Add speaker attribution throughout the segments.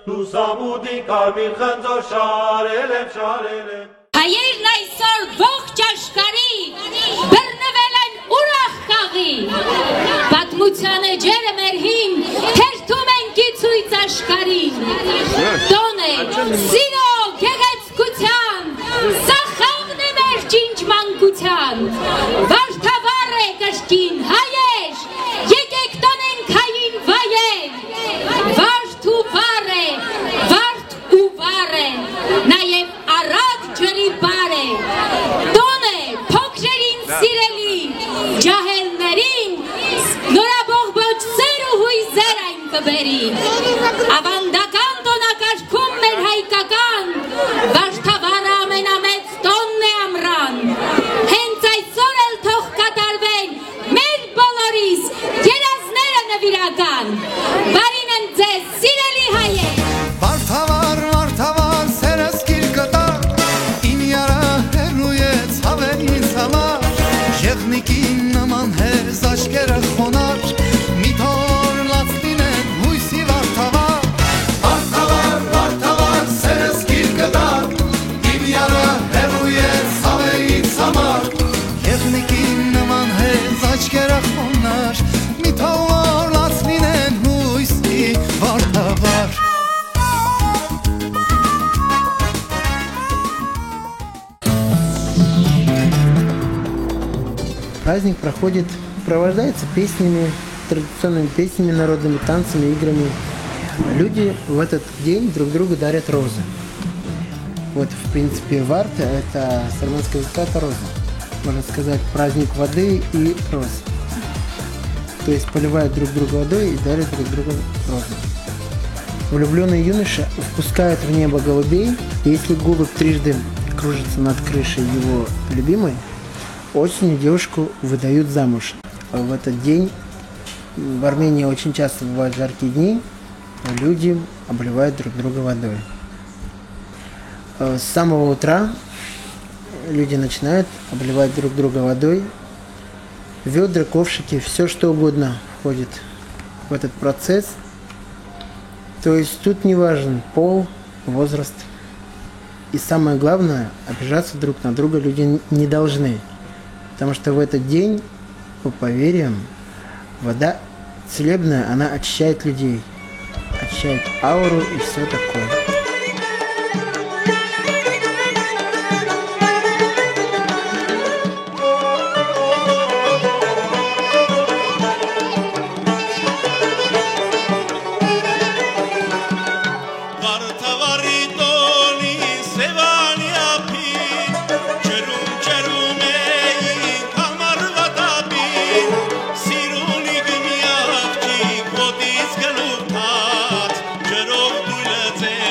Speaker 1: Լուսամուտի կարմիր խնձոր շարել եմ
Speaker 2: Հայերն այսօր ողջ աշխարհի բռնվել են ուրախ խաղի Պատմության էջերը մեր հին թերթում են գիծույց աշխարհին Տոն է սիրո գեղեցկության Սա խաղն է մեր ջինջ մանկության Վարդավառ է կրկին հայեր Եկեք տոնենք հային վայեր Վարդ ու վառ է Վարդ ու վառ է Նաև առատ ջրի բար է Տոն է փոքրերին սիրելի Ջահելներին նորաբողբոջ սեր ու հույզեր այն կբերի Ավանդական տոնակարգում մեր հայկական Վարդավառը ամենամեծ տոնն է ամռան Հենց այսօր էլ թող կատարվեն մեր բոլորիս երազները նվիրական Բարին են ձեզ սիրելի հայեր
Speaker 3: Վարդավառ, վարդավառ, սերս գիր կտար Իմ յարա հեռուեց հավերից համար Եղնիկին նման հեզ աշկերը խոնար Մի թոր լաց լինեն հույսի վարդավառ Վարդավառ, վարդավառ, սերս գիր կտար Իմ յարա հեռուեց հավերից համար Եղնիկին նման հեզ աշկերը խոնար Մի թոր լաց լինեն հույսի վարդավառ
Speaker 4: Праздник сопровождается песнями, традиционными песнями, народными танцами, играми. Люди в этот день друг другу дарят розы. Вот, в принципе, варт – это с армянского языка это роза. Можно сказать, праздник воды и роз. То есть поливают друг друга водой и дарят друг другу розы. Влюбленные юноши впускают в небо голубей, и если голубь трижды кружится над крышей его любимой, осенью девушку выдают замуж. В этот день в Армении очень часто бывают жаркие дни, люди обливают друг друга водой. С самого утра люди начинают обливать друг друга водой. Ведра, ковшики, все что угодно входит в этот процесс. То есть тут не важен пол, возраст. И самое главное, обижаться друг на друга люди не должны. Потому что в этот день, по поверьям, вода целебная, она очищает людей, очищает ауру и все такое.
Speaker 5: Ջրով դույլը ձե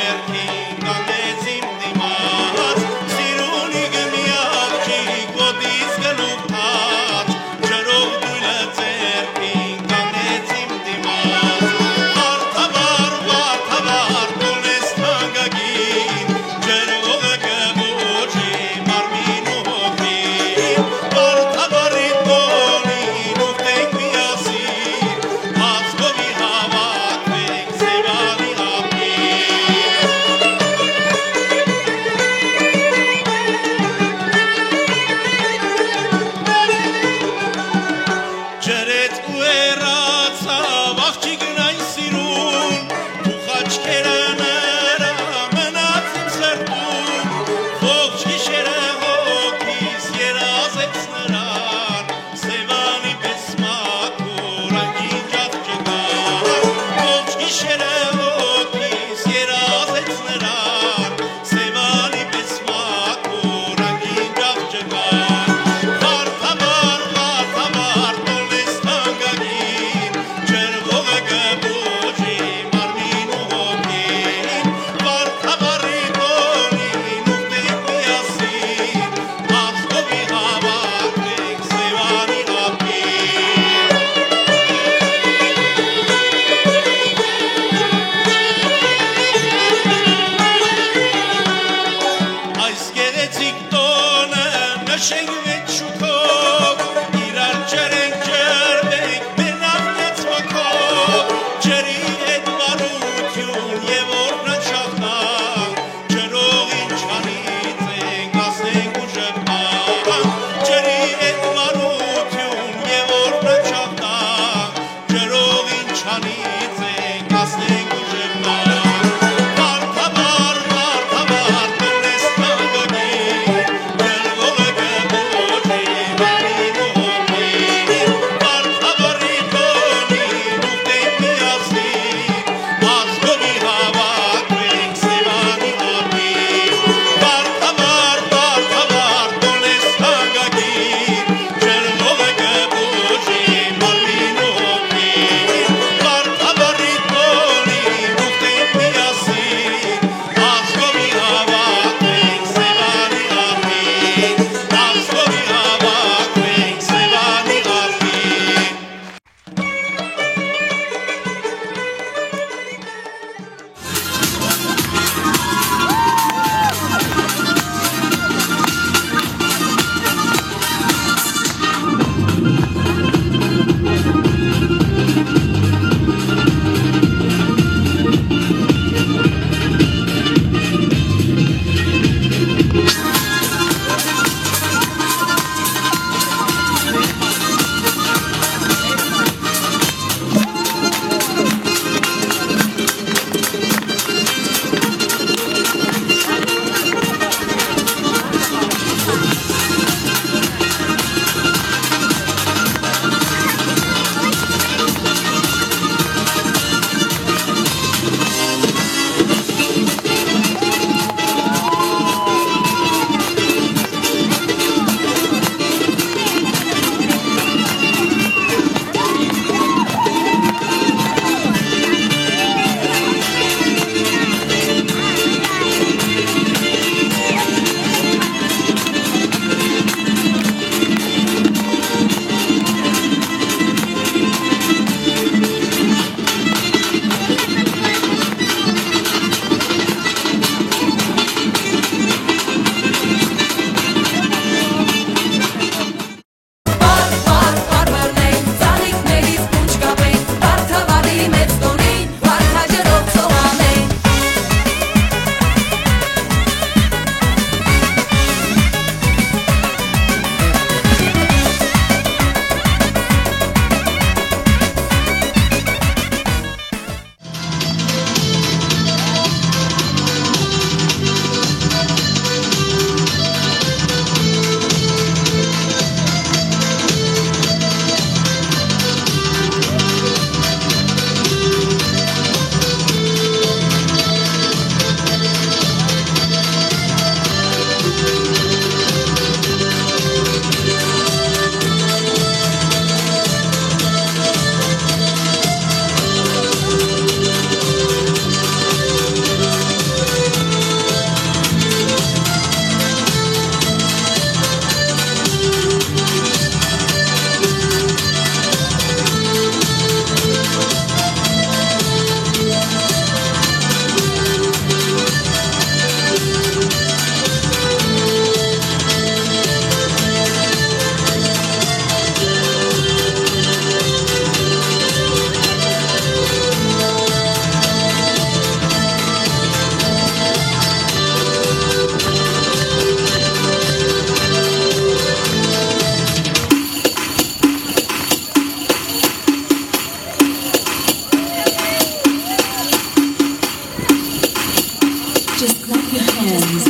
Speaker 5: Just clap your hands.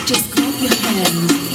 Speaker 5: Just clap your hands.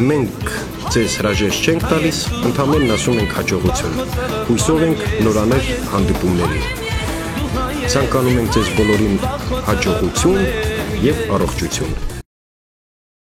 Speaker 6: Մենք ձեզ հրաժեշտ չենք տալիս, ընդհանրեն ասում ենք հաջողություն, հույսով ենք նորաներ հանդիպումների։ Ցանկանում ենք ձեզ բոլորին հաջողություն և առողջություն։